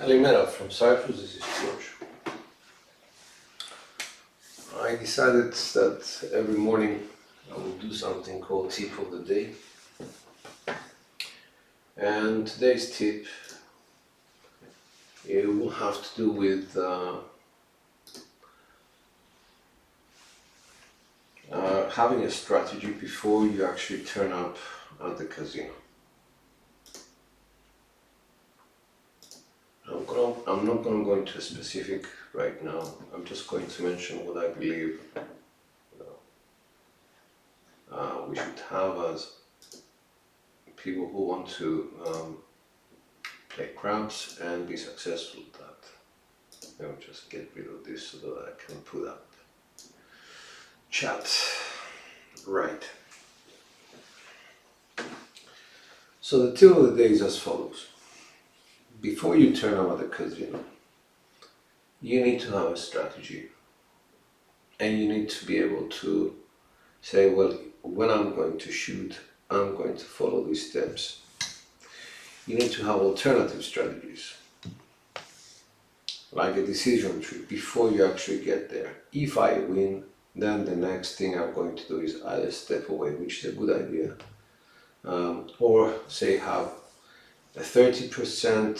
Kalimera from Cyprus, this is George. I decided that every morning I will do something called tip of the day. And today's tip, it will have to do with having a strategy before you actually turn up at the casino. I'm not going to go into a specific right now. I'm just going to mention what I believe we should have as people who want to play craps and be successful at that. Let me just get rid of this so that I can put up chat. Right. So the tip of the day is as follows. Before you turn up at the casino, you need to have a strategy. And you need to be able to say, well, when I'm going to shoot, I'm going to follow these steps. You need to have alternative strategies, like a decision tree before you actually get there. If I win, then the next thing I'm going to do is either step away, which is a good idea, or say have a 30%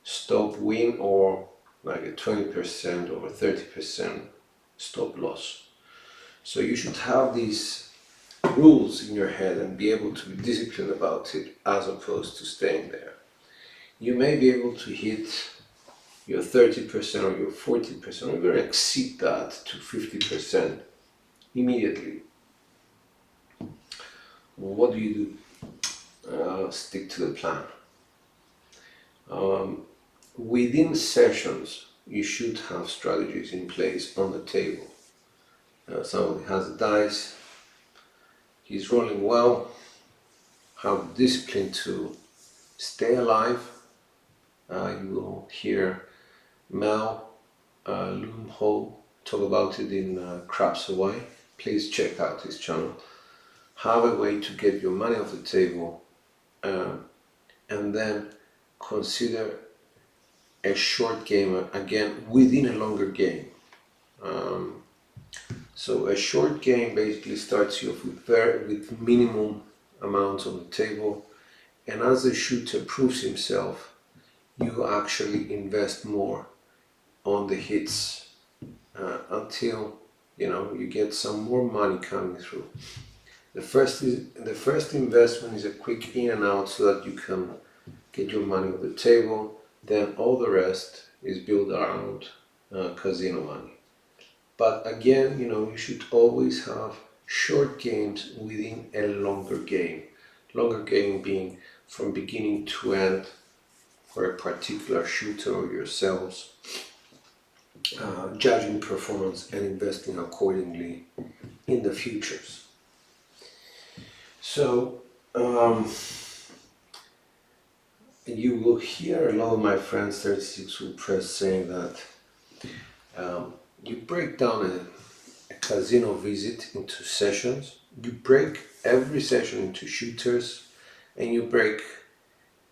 stop win, or like a 20% or a 30% stop loss. So you should have these rules in your head and be able to be disciplined about it as opposed to staying there. You may be able to hit your 30% or your 40%, or even exceed that to 50% immediately. What do you do? Stick to the plan. Within sessions, you should have strategies in place on the table. Somebody has a dice, he's rolling well, have discipline to stay alive. You will hear Mel Loomho talk about it in Craps Away. Please check out his channel. Have a way to get your money off the table, and then consider a short game again within a longer game. So a short game basically starts you off with minimum amounts on the table, and as the shooter proves himself, you actually invest more on the hits until you get some more money coming through. The first investment is a quick in and out so that you can get your money on the table. Then all the rest is built around casino money. But again, you should always have short games within a longer game. Longer game being from beginning to end for a particular shooter or yourselves, judging performance and investing accordingly in the futures. So you will hear a lot of my friends 36 will press saying that you break down a casino visit into sessions. You break every session into shooters, and you break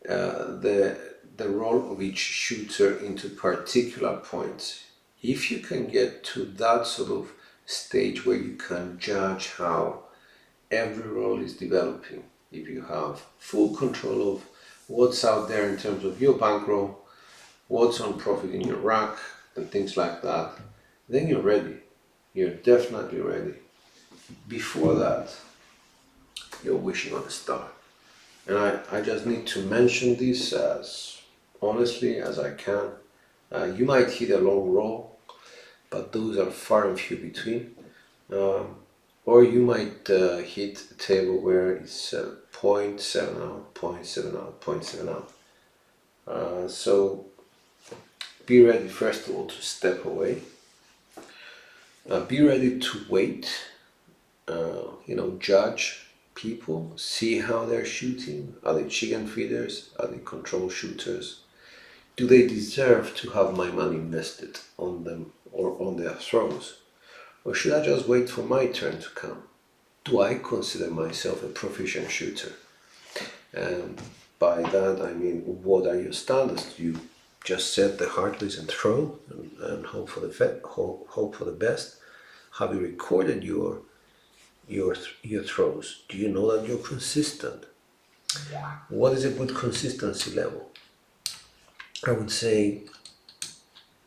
the role of each shooter into particular points. If you can get to that sort of stage where you can judge how every role is developing, if you have full control of what's out there in terms of your bankroll, what's on profit in your rack, and things like that, then you're ready. You're definitely ready. Before that, you're wishing on a star. And I just need to mention this as honestly as I can. You might hit a long roll, but those are far and few between. Or you might hit a table where it's 0.7 out, 0.7 out, 0.7 out. So be ready first of all to step away. Be ready to wait, judge people, see how they're shooting. Are they chicken feeders? Are they control shooters? Do they deserve to have my money invested on them or on their throws? Or should I just wait for my turn to come? Do I consider myself a proficient shooter? by that I mean, what are your standards? Do you just set the heart rate and throw and hope for the best? Have you recorded your throws? Do you know that you're consistent? What is a good consistency level? I would say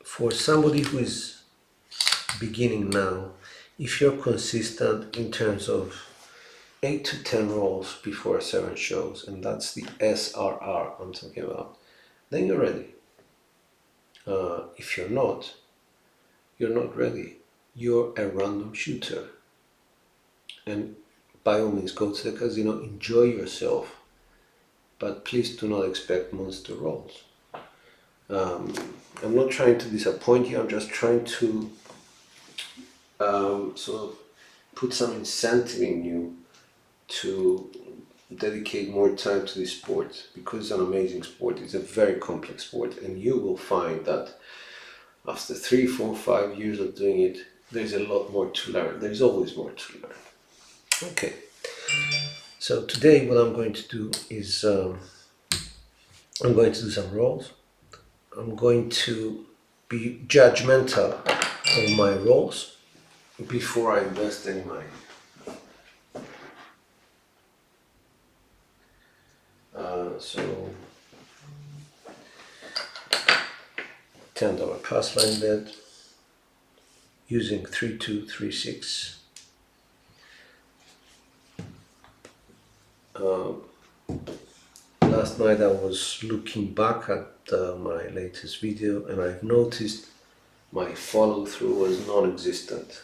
for somebody who is beginning now, if you're consistent in terms of 8 to 10 rolls before 7 shows, and that's the SRR I'm talking about, then you're ready. If you're not ready. You're a random shooter. And by all means, go to the casino, enjoy yourself, but please do not expect monster rolls. I'm not trying to disappoint you, I'm just trying to sort of put some incentive in you to dedicate more time to this sport, because it's an amazing sport. It's a very complex sport, and you will find that after 3, 4, 5 years of doing it, there's a lot more to learn. There's always more to learn. Okay, so today what I'm going to do is I'm going to do some rolls. I'm going to be judgmental of my rolls before I invest any money. So $10 pass line bet using 3236. Last night I was looking back at my latest video, and I've noticed my follow through was non-existent.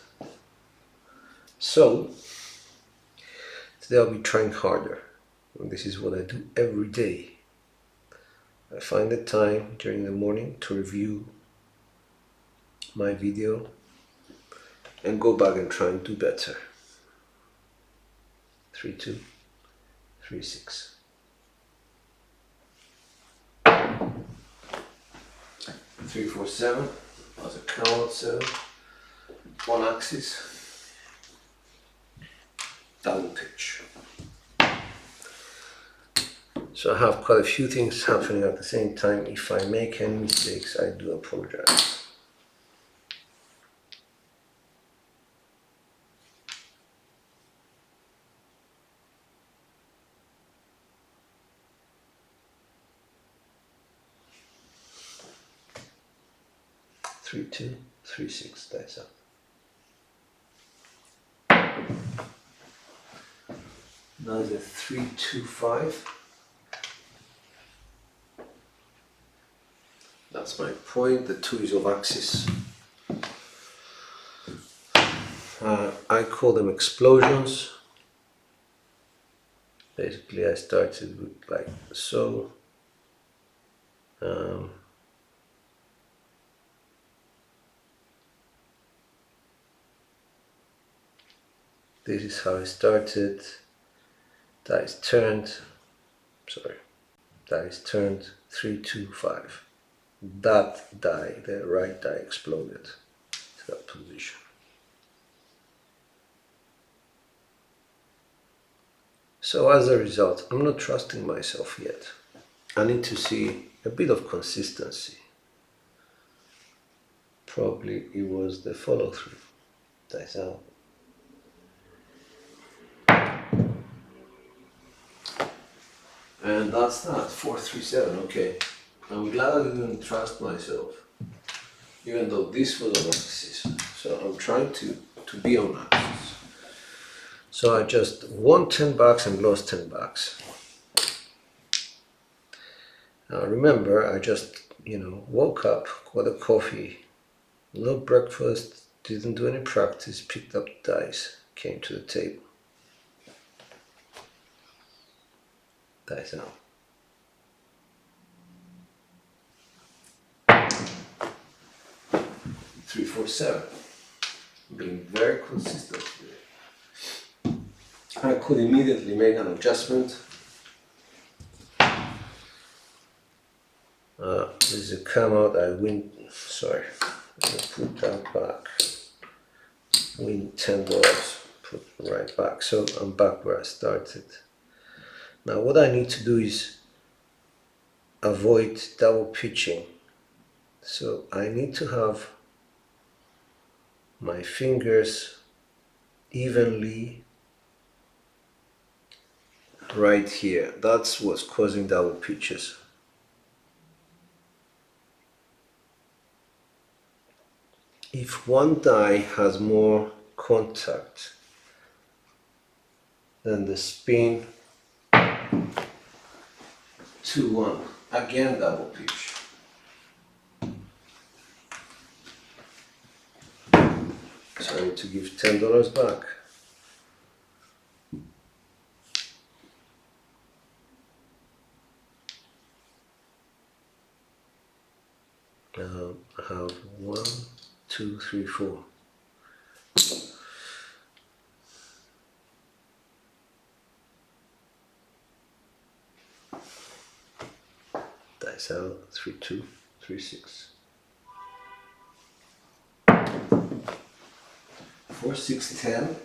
So today I'll be trying harder, and this is what I do every day. I find the time during the morning to review my video and go back and try and do better. 3236. 347 as a count 7, 1 axis, double pitch. So I have quite a few things happening at the same time. If I make any mistakes, I do apologize. Three, 2, 3, 6, that's up. Now the 3, 2, 5. That's my point. The 2 is off axis. I call them explosions. Basically, I started with like so. This is how I started. That is turned. That is turned 3, 2, 5. That die, the right die, exploded to that position. So as a result, I'm not trusting myself yet. I need to see a bit of consistency. Probably it was the follow through. That's out. And that's that, 437, okay. I'm glad I didn't trust myself, even though this was on axis. So I'm trying to be on axis. So I just won $10 and lost $10. Remember, I just, woke up, got a coffee, no breakfast, didn't do any practice, picked up the dice, came to the table. Dice out. Three, 4, 7. Being very consistent today. I could immediately make an adjustment. This is a come out. I win. Sorry, I put that back. Win $10. Put right back. So I'm back where I started. Now what I need to do is avoid double pitching. So I need to have my fingers evenly right here. That's what's causing double pitches. If one die has more contact, then the spin 2-1, again double pitch. So I need to give $10 back. Now I have 1, 2, 3, 4. Dice out 3, 2, 3, 6. 4, 6, 10.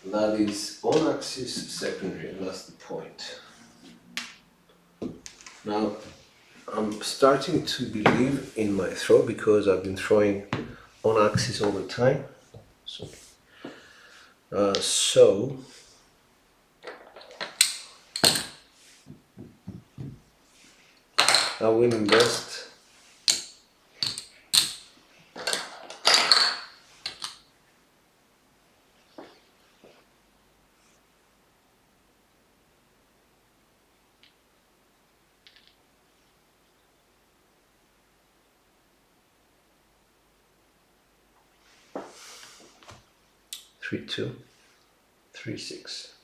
That is on axis secondary, and that's the point. Now I'm starting to believe in my throw because I've been throwing on axis all the time. So I will invest three, 2, 3, 6.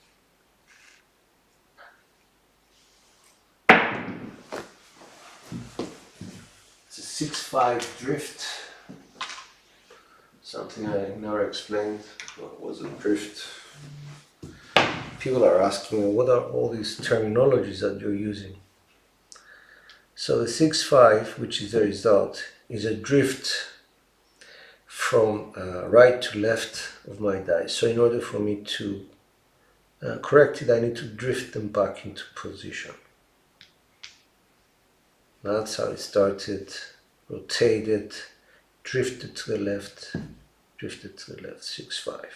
It's a 6-5 drift. Something I never explained. What was a drift? People are asking me, what are all these terminologies that you're using? So the 6-5, which is the result, is a drift from right to left of my dice. So in order for me to correct it, I need to drift them back into position. That's how it started. Rotated, drifted to the left, 6-5.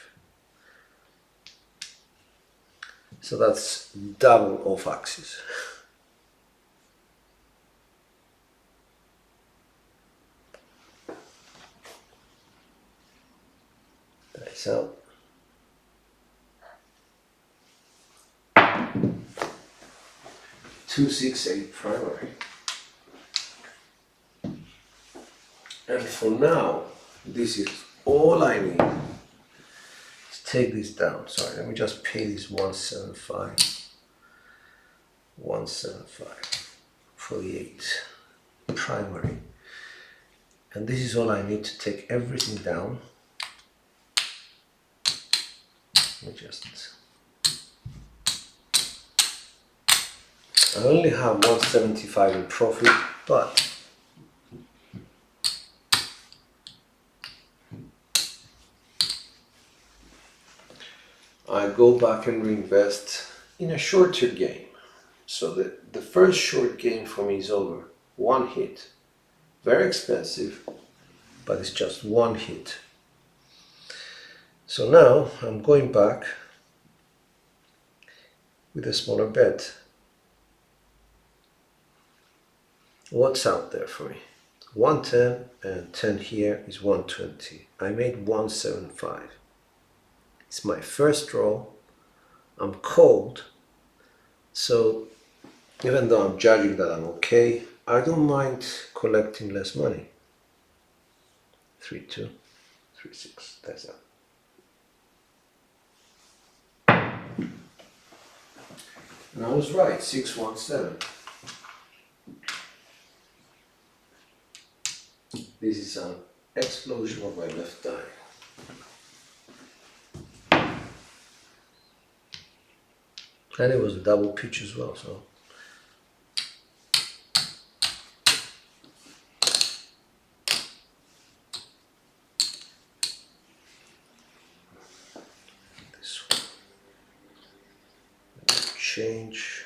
So that's double off axis. Dice out. 2, 6, 8 primary. And for now, this is all I need. Let's take this down. Sorry, let me just pay this 175. 175 for the 8 primary. And this is all I need to take everything down. Let me just... I only have 175 in profit, but I go back and reinvest in a shorter game. So the first short game for me is over. One hit. Very expensive, but it's just one hit. So now I'm going back with a smaller bet. What's out there for me? 110 and 10 here is 120. I made 175. It's my first draw. I'm cold. So even though I'm judging that I'm okay, I don't mind collecting less money. 3, 2, 3, 6. That's it. And I was right, 617. This is an explosion of my left eye. And it was a double pitch as well, so. This one. Change.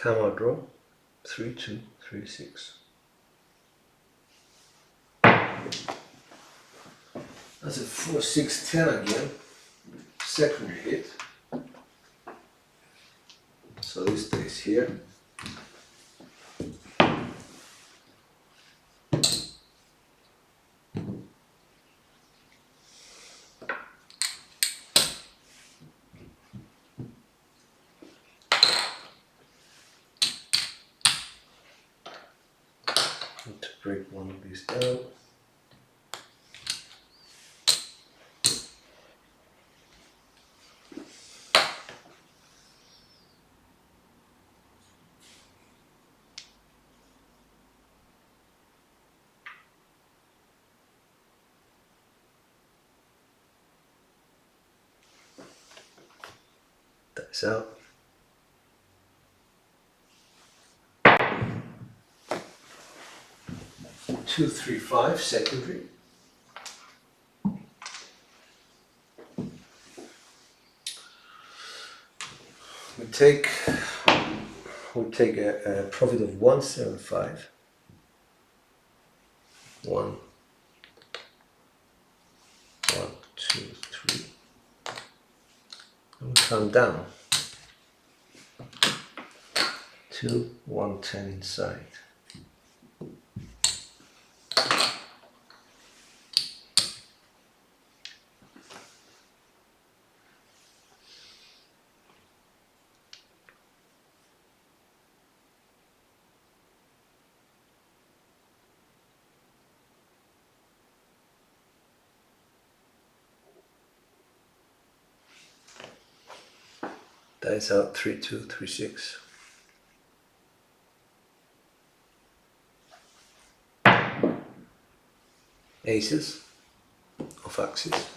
Come out draw. 3-2, 3-6. That's a 4-6-10 again. Secondary hit. So this stays here. Need to break one of these down. That's out. 2-3-5 secondary. We take a profit of 175. 1, 2, 3. And we come down to 110 inside. Dice out 3-2, 3-6. Aces off axis.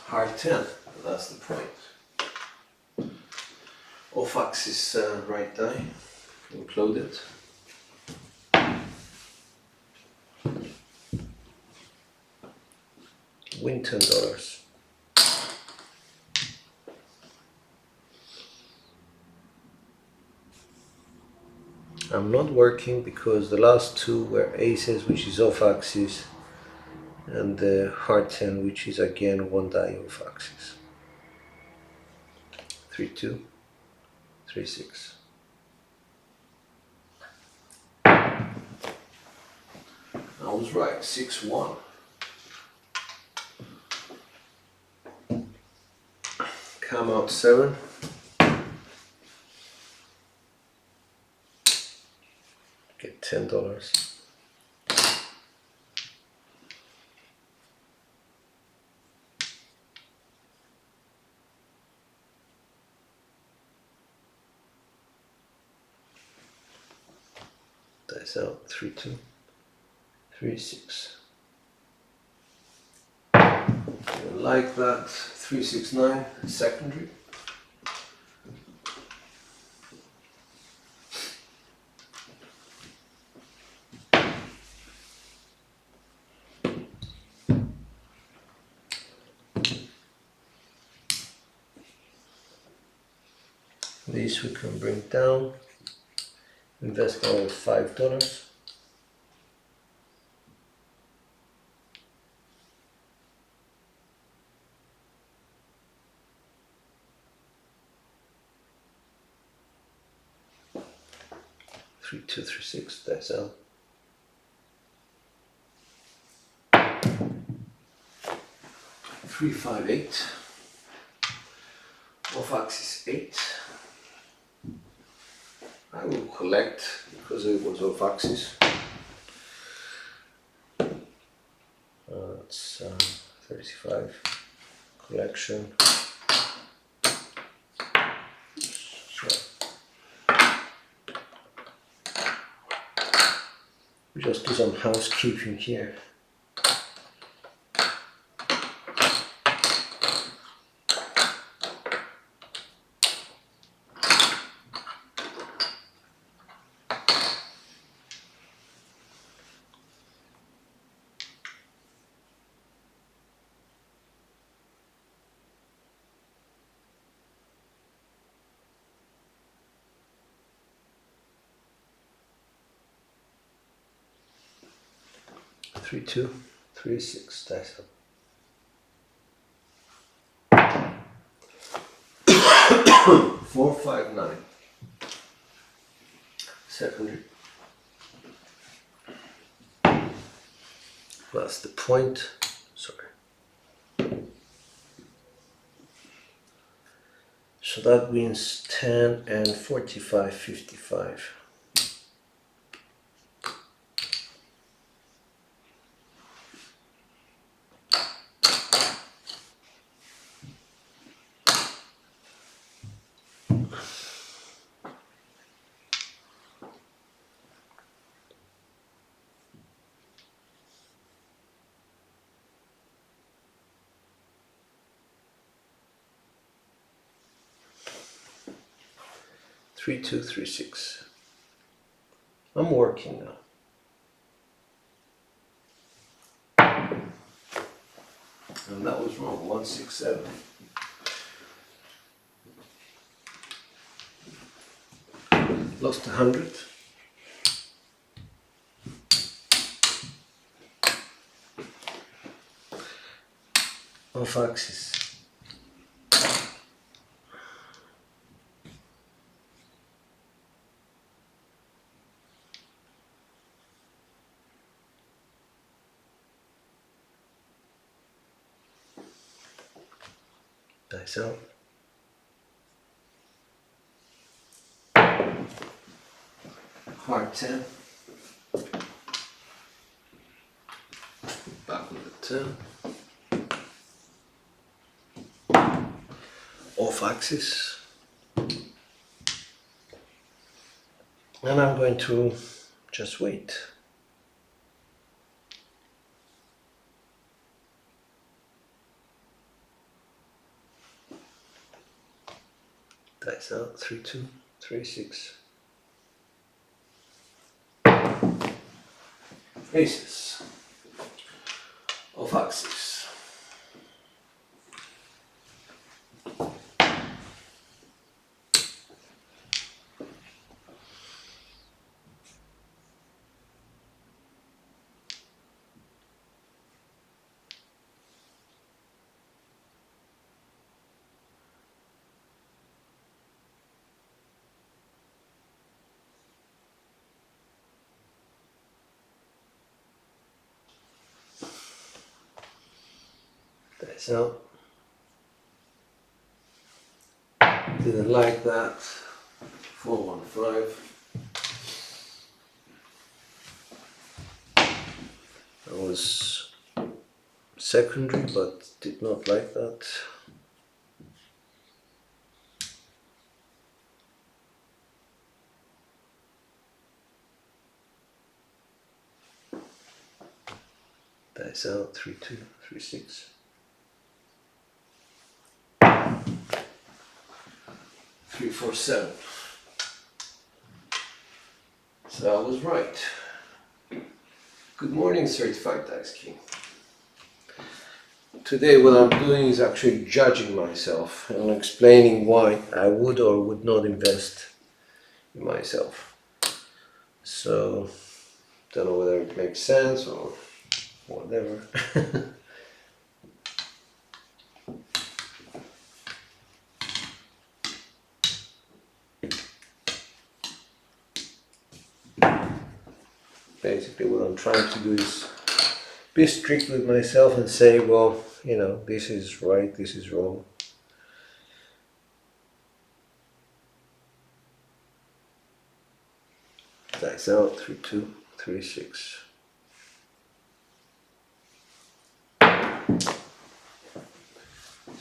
Hard 10, that's the point. Off axis right die, included. Win $10. I'm not working because the last two were aces, which is off axis, and the hard 10, which is again one die off axis. 3-2, 3-6. I was right, 6-1. Come out 7. Get $10. Dice out 3-2, 3-6. Like that, 3-6-9 secondary. This we can bring down. Invest all $5. Three, 2, 3, 6. That's out. 3-5-8. Off axis 8. I will collect because it was off axis. That's 35. Collection. Just do some housekeeping here. Three, 2, 3, 6, dice up. 4, 5, 9. Secondary. Plus the point. Sorry. So that means 10 and 45, 55. Three, 2, 3, 6. I'm working now. And that was wrong. 1, 6, 7. Lost 100. Off axis. Dice out. Heart 10. Back with the 10. Off axis. And I'm going to just wait. Dice out. 3, 2, 3, 6. Aces. Off axis. Dice out. Didn't like that. 4, 1, 5. That was secondary, but did not like that. Dice out. 3, 2, 3, 6. 3, 4, 7. So I was right. Good morning, Certified Dice King. Today what I'm doing is actually judging myself and explaining why I would or would not invest in myself. So, don't know whether it makes sense or whatever. Basically what I'm trying to do is be strict with myself and say, well, you know, this is right, this is wrong. Dice out. 3, 2, 3, 6.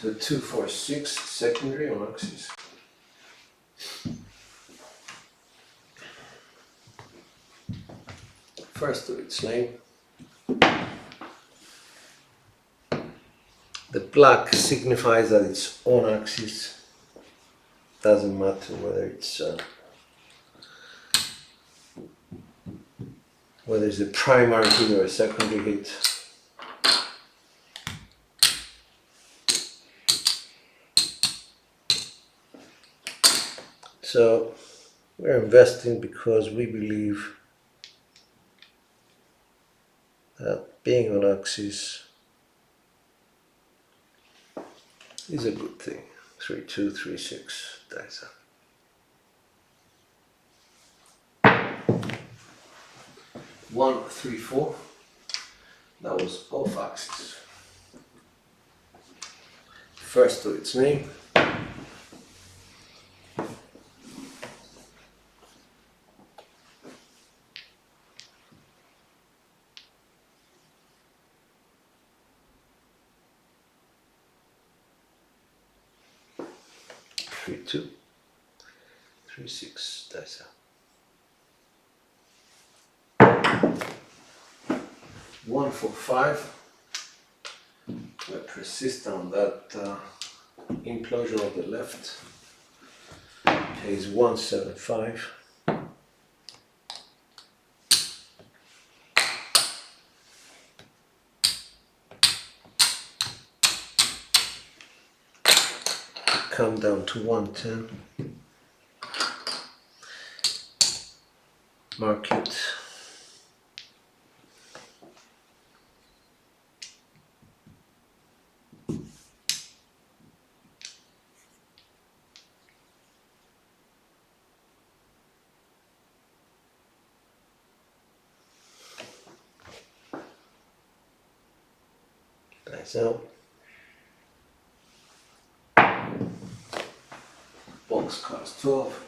So 2, 4, 6 secondary on axis. first to its name. The black signifies that it's on axis. Doesn't matter whether it's a primary hit or a secondary hit. So we're investing because we believe that being on axis is a good thing. 3-2, 3-6, dice up. 1-3-4. That was off axis. First to its name. Three, 2, 3-6, dice up. 1-4-5. I persist on that implosion of the left. Pays 1-7-5. Come down to 1-10. Mark it. Nice out. Box cars 12.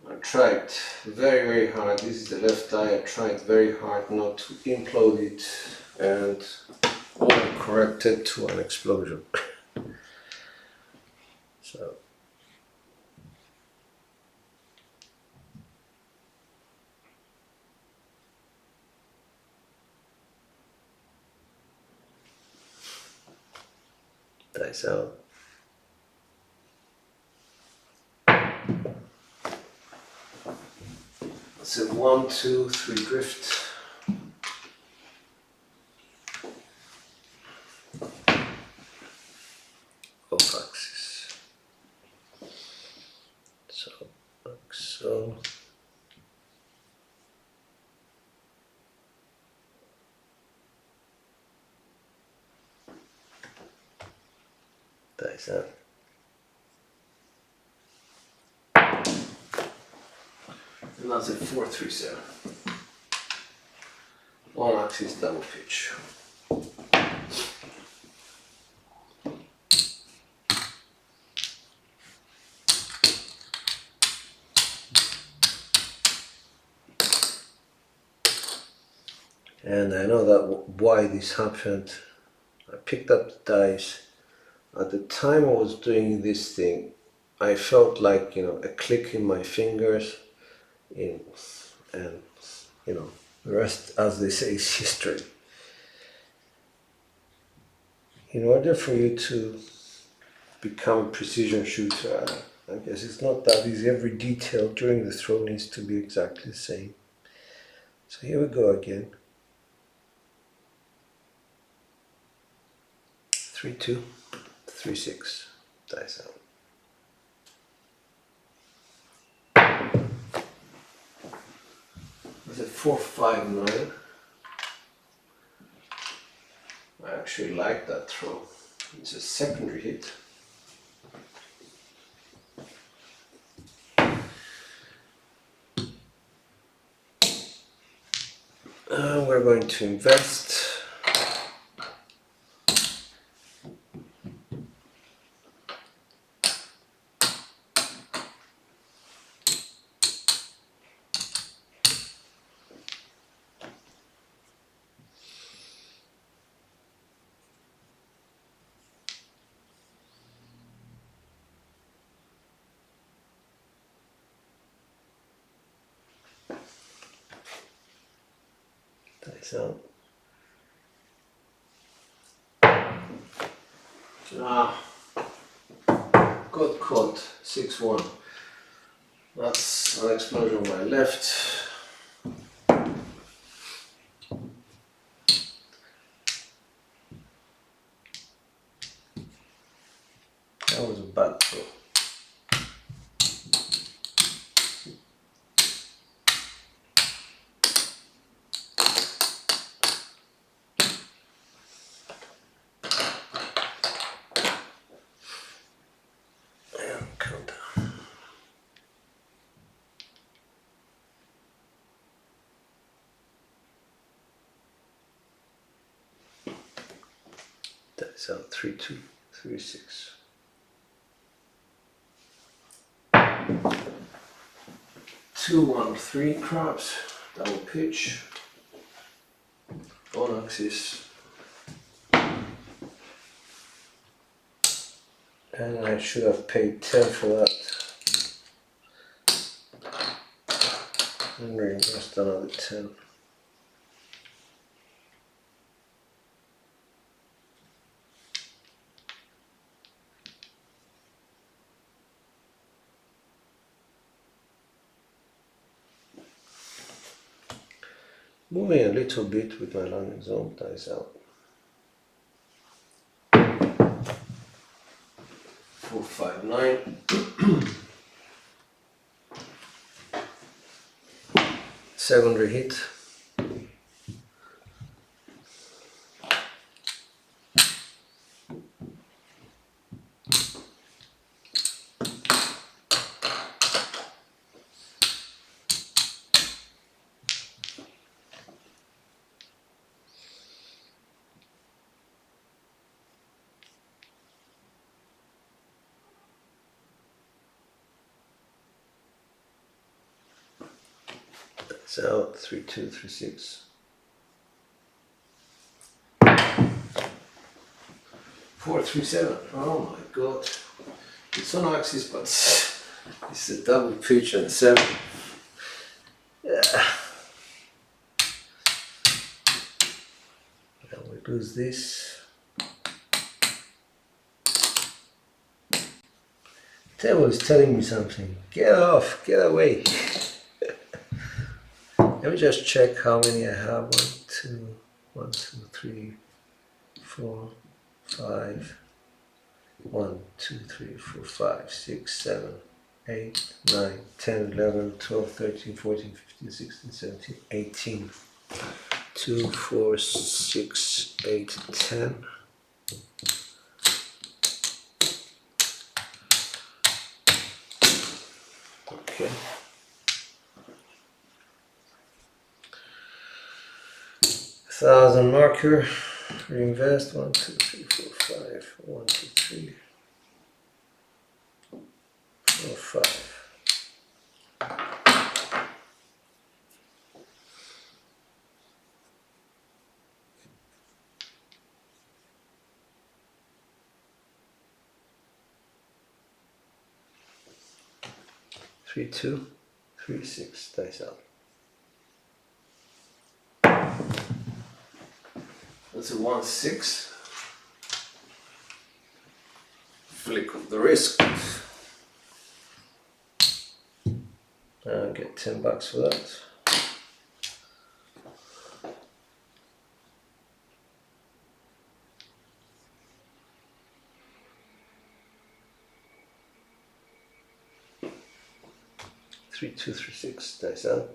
I tried very hard. This is the left eye. I tried very hard not to implode it and corrected to an explosion. So dice out. It's a 1-2-3 drift. Off axis. So like so. Dice out. And that's a 4-3-7. On axis double pitch. And I know that why this happened. I picked up the dice. At the time I was doing this thing, I felt like, a click in my fingers, and the rest, as they say, is history. In order for you to become a precision shooter, I guess it's not that easy. Every detail during the throw needs to be exactly the same. So here we go again. 3-2, 3-6, dice out. That's a 4-5-9. I actually like that throw. It's a secondary hit. We're going to invest. Dice out. Got caught. 6-1. That's an explosion on my left. That was a bad throw. And count down. That's out. 3-2, 3-6. 2-1-3 crabs, double pitch, on axis, and I should have paid 10 for that and reimbursed another 10. Moving a little bit with my landing zone, dice out. 4-5-9. 700 hit. That's out. 3-2, 3-6. 4-3-7. Oh my god. It's on axis, but it's a double pitch and 7. Yeah. And we lose this. Table is telling me something. Get off, get away. Let me just check how many I have. 1, 2, 3, 4, 5. 1, 2, 3, 4, 5, 6, 7, 8, 9, 10, 11, 12, 13, 14, 15, 16, 17, 18. 2, 4, 6, 8, 10. Okay. 1,000 marker. Reinvest. 1, 2, 3, 4, 5. 1, 2, 3, 4, 5. Three, 2, 3, 6. Dice out. That's a 1-6. Flick of the wrist. And get $10 for that. Three, 2, 3, 6. Dice out.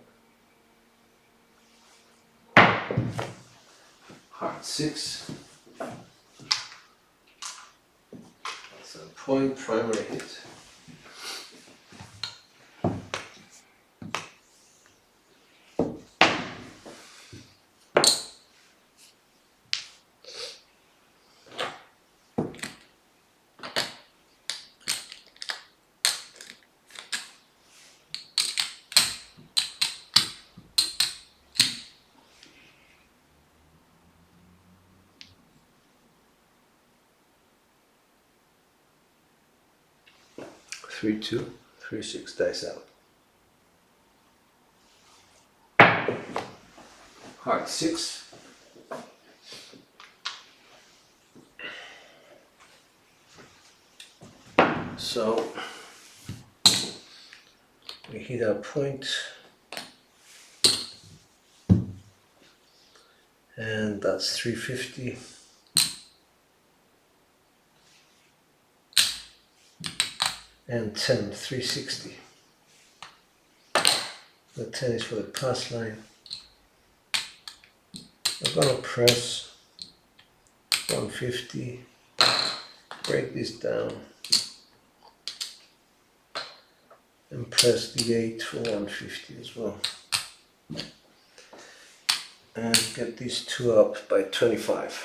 Heart 6. That's a point primary hit. Three, 2, 3, 6. Dice out. Heart 6. So we hit our point, and that's 350. And 10, 360. The 10 is for the pass line. I'm gonna press 150, break this down, and press the 8 for 150 as well. And get these two up by 25.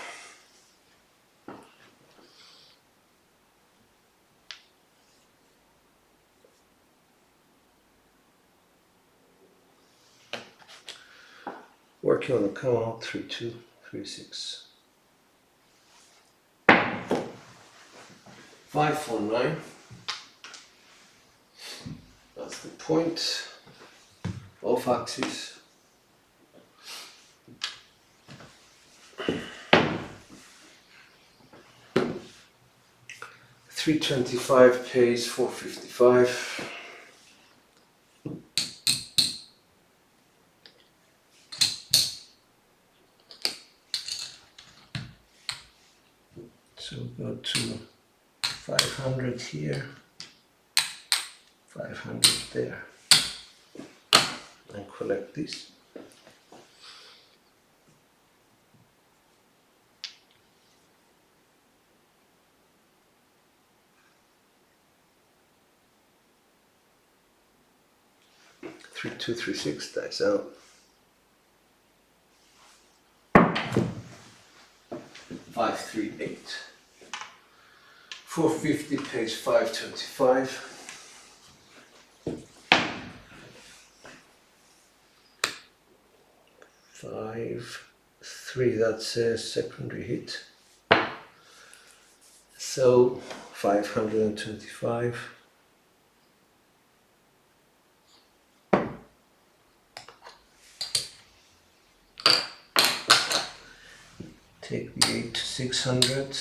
Working on the come out, 3, 2, 3, 6. 5, 4, 9. That's the point. Off axis. 325 pays 455. So go to 500 here, 500 there, and collect this. Three, 2, 3, 6 dies out. 5, 3, 8. 450 pays 525. 5, 3, that's a secondary hit. So 525. Take the 8 to 600.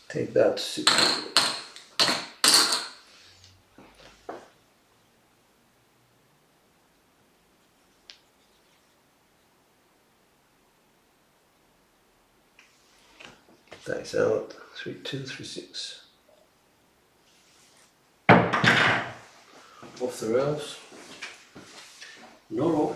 Take that to 600. Dice out, 3, 2, 3, 6. Off the rails. No roll.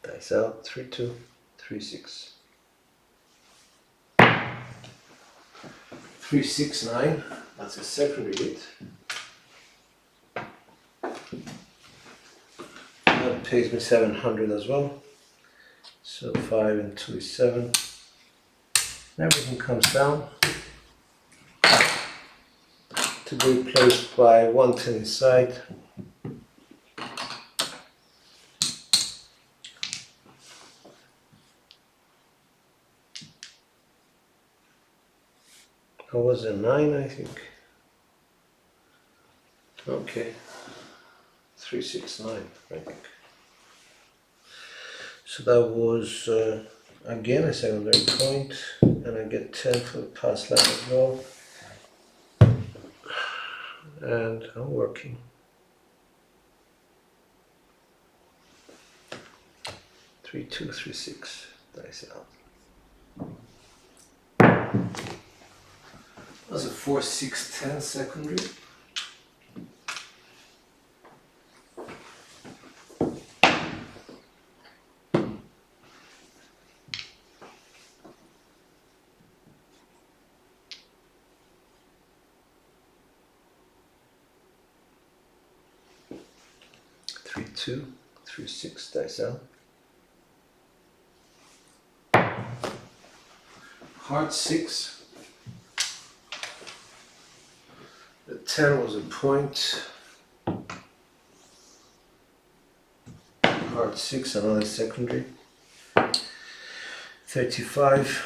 Dice out, 3, 2, 3, 6. 3, 6, 9. That's a secondary hit. That pays me 700 as well. So 5 and 2 is 7. Everything comes down to be replaced by 110 inside. That was a 9, I think. Okay, 3, 6, 9, I think. So that was again a secondary point, and I get 10 for the pass line as well. And I'm working. 3, 2, 3, 6. Dice out. That's a 4, 6, 10 secondary. Three, 2, 3, 6 dice out. Heart 6. The 10 was a point. Heart 6, another secondary. 35.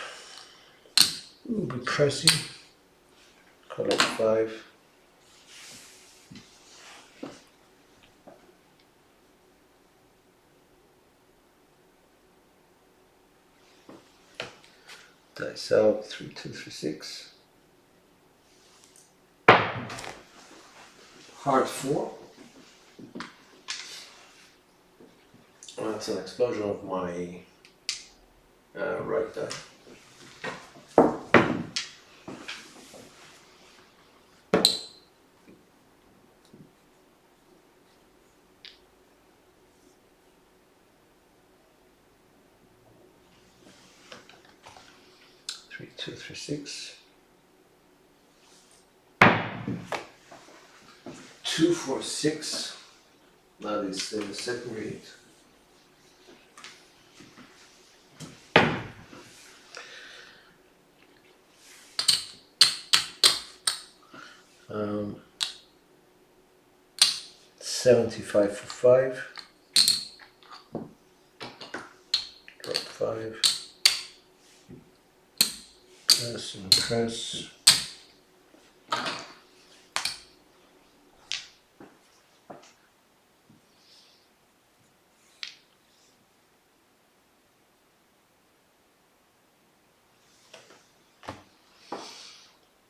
We'll be pressing. 5. Dice out 3, 2, 3, 6. Heart 4. That's an explosion of my right die. Three, 2, 3, 6. 2, 4, 6. That is the second read. Um, 75 for 5. Drop 5. Press and press.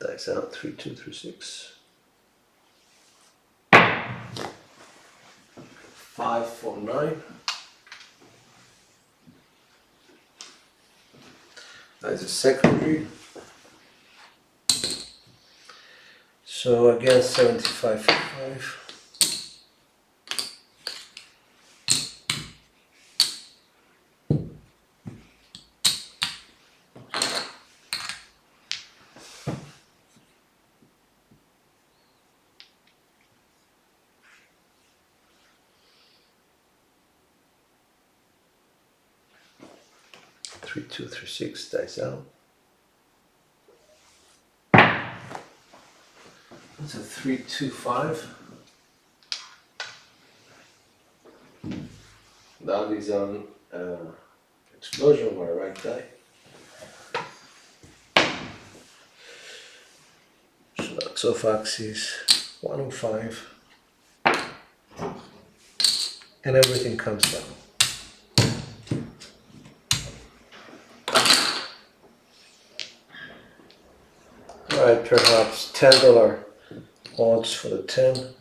Dice out 3, 2, 3, 6. 5, 4, 9. That is a secondary. So again 75 for 5. Three, 2, 3, 6, dice out. That's a 3, 2, 5. That is an explosion of my right die. So that's off axis 105. And everything comes down. Alright, perhaps $10 odds for the 10.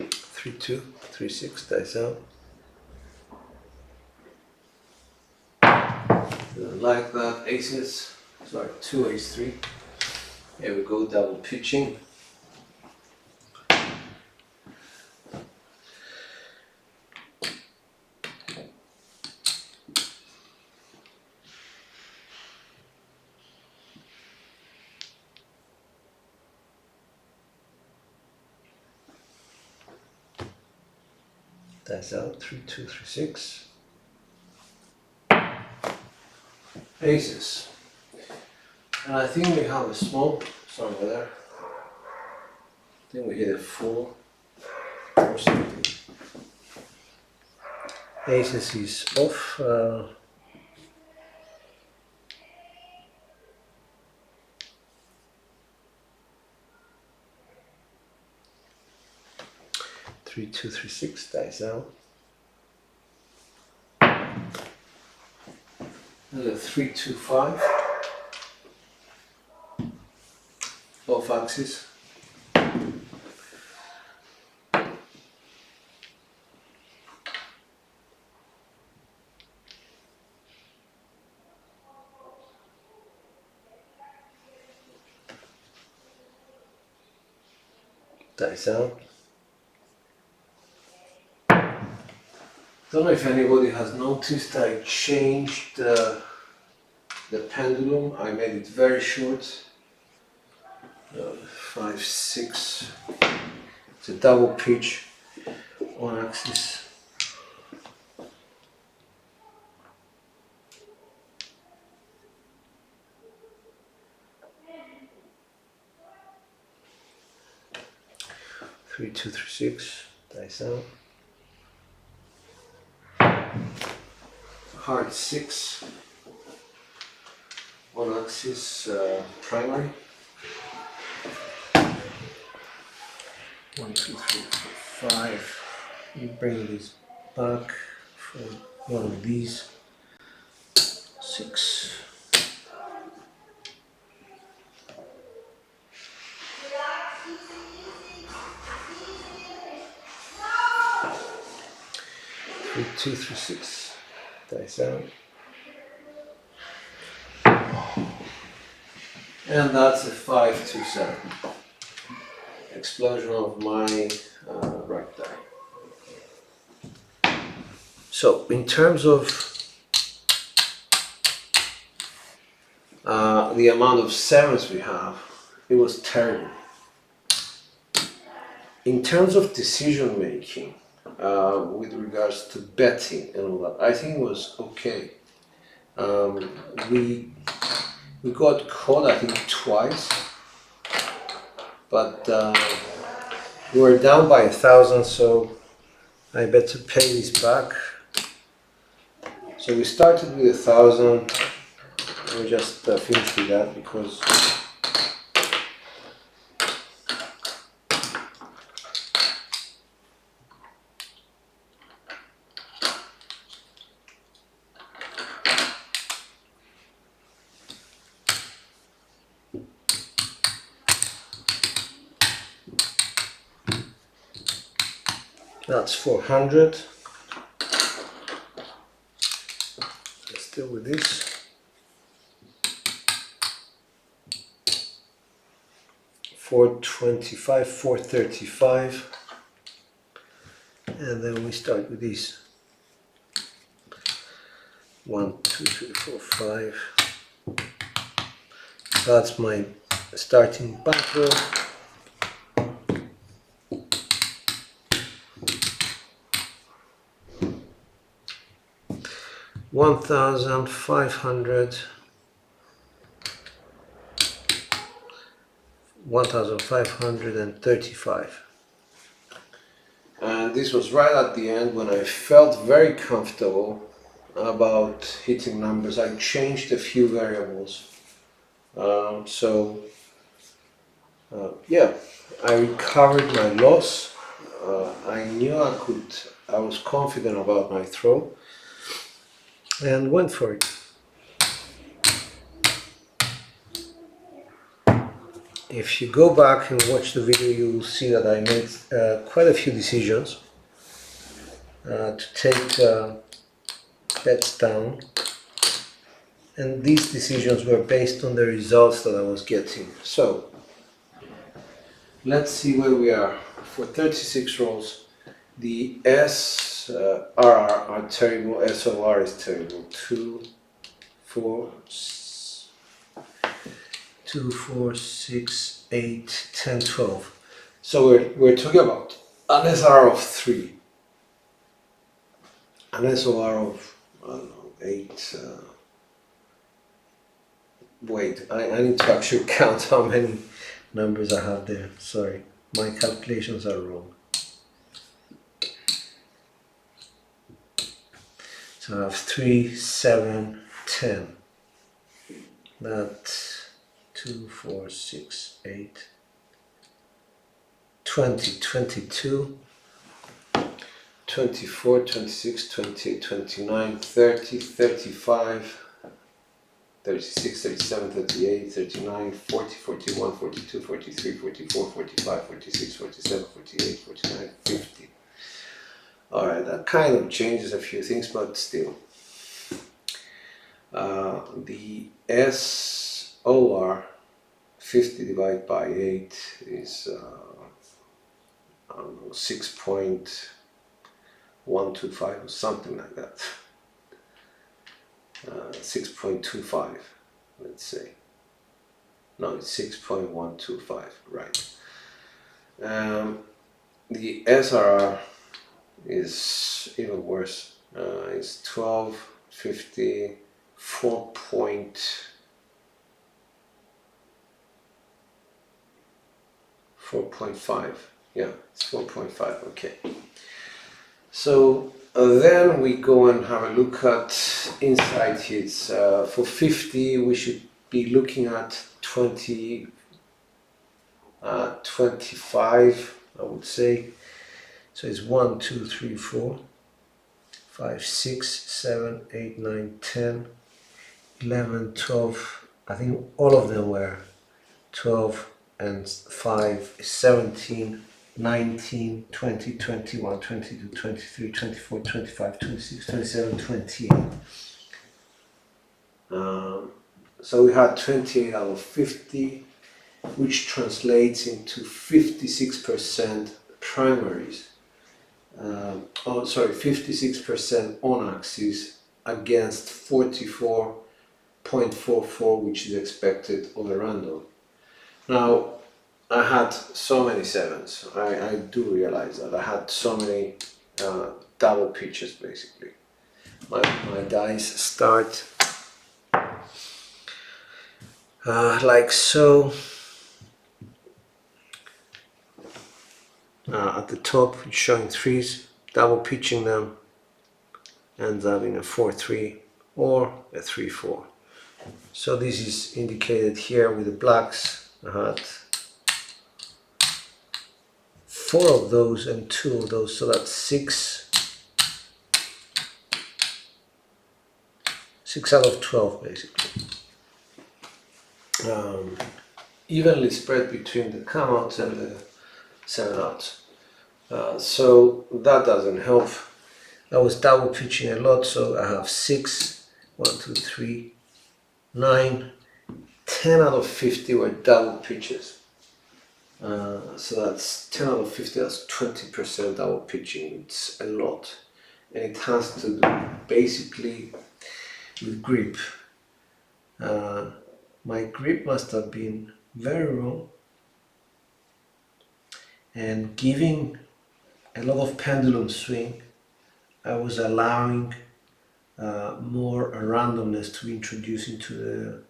Three, 2, 3, 6, dice out. Didn't like that. Aces. Sorry, 2, ace 3. Here we go, double pitching. Dice out 3, 2, 3, 6. Aces. And I think we have a small somewhere there. I think we hit a 4 or something. Aces is off. 3, 2, 3, 6, dice out. And a 3, 2, 5. Off axis. Dice out. Don't know if anybody has noticed I changed the pendulum. I made it very short. 5, 6. It's a double pitch on axis. Three, 2, 3, 6. Dice out. part 6, one axis primary. 1, 2, 3, 4, 5. You bring this back for one of these. 6. Three, 2, 3, 6. Dice out. And that's a 5, 2, 7. Explosion of my right die. So in terms of the amount of 7s we have, it was terrible. In terms of decision making, with regards to betting and all that, I think it was okay. We got caught, I think, twice, but we were down by 1,000, so I better pay this back. So we started with 1,000. We just finished with that because that's 400. Let's deal with this. 425, 435, and then we start with these. 1, 2, 3, 4, 5. That's my starting bankroll. $1,500, 1,535. And this was right at the end when I felt very comfortable about hitting numbers. I changed a few variables. Yeah, I recovered my loss. I knew I was confident about my throw and went for it. If you go back and watch the video, you will see that I made quite a few decisions to take bets down, and these decisions were based on the results that I was getting. So let's see where we are. For 36 rolls, the SRR are terrible, SOR is terrible. 2, 4, 6, 8, 10, 12. So we're talking about an SRR of 3, an SOR of, I don't know, 8. Wait, I need to actually count how many numbers I have there. Sorry, my calculations are wrong. So I have 3, 7, 10. That's 2, 4, 6, 8, 20, 22, 24, 26, 28, 29, 30, 35, 36, 37, 38, 39, 40, 41, 42, 43, 44, 45, 46, 47, 48, 49, 50. Alright, that kind of changes a few things, but still. The SOR 50 divided by 8 is I don't know, 6.125 or something like that. 6.25, let's say. No, it's 6.125, right. The SRR is even worse. It's 12, 50, 4.5. Yeah, it's 4.5. Okay. So Then we go and have a look at inside hits. For 50, we should be looking at 20, 25, I would say. So it's 1, 2, 3, 4, 5, 6, 7, 8, 9, 10, 11, 12. I think all of them were 12 and 5, 17, 19, 20, 21, 22, 23, 24, 25, 26, 27, 28. So we had 28 out of 50, which translates into 56% primaries. 56% on axis against 44.44, which is expected on a random. Now, I had so many sevens. I do realize that I had so many double pitches basically. My dice start like so. At the top, it's showing threes, double pitching them, ends up in a 4-3 or a 3-4. So this is indicated here with the blacks. I had 4 of those and 2 of those, so that's 6 out of 12 basically. Evenly spread between the come outs and the 7 outs. So that doesn't help. I was double pitching a lot, so I have 6, 1, 2, 3, 9, 10 out of 50 were double pitches. So that's 10 out of 50, that's 20% double pitching. It's a lot. And it has to do basically with grip. My grip must have been very wrong, and giving a lot of pendulum swing, I was allowing more randomness to be introduced into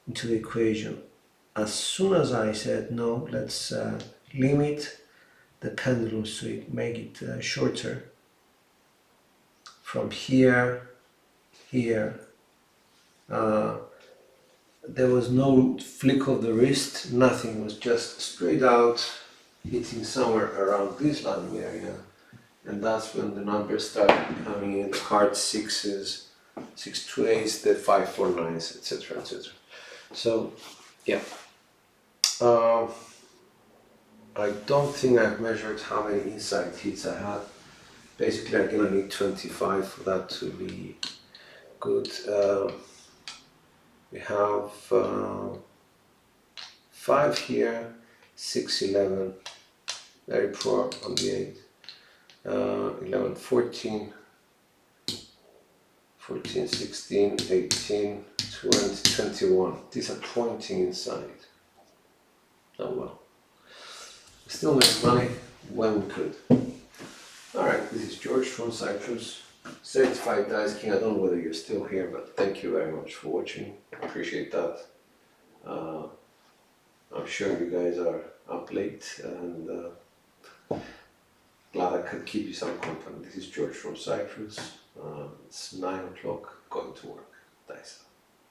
the equation. As soon as I said no, let's limit the pendulum swing, make it shorter from here, here. There was no flick of the wrist, nothing, was just straight out hitting somewhere around this line area, and that's when the numbers started coming in, the hard 6s, 6-2-8s, the 5-4-9s, etc., etc. So yeah, I don't think I've measured how many inside hits I had. Basically I'm gonna need 25 for that to be good. We have 5 here, 6, 11, very poor on the 8, 11, 14, 14, 16, 18, 20, 21, disappointing inside. Oh well, still make money when we could. Alright, this is George from Cyprus, Certified Dice King. I don't know whether you're still here, but thank you very much for watching. Appreciate that. I'm sure you guys are up late, and glad I could keep you some company. This is George from Cyprus. It's 9 o'clock, going to work. Dice.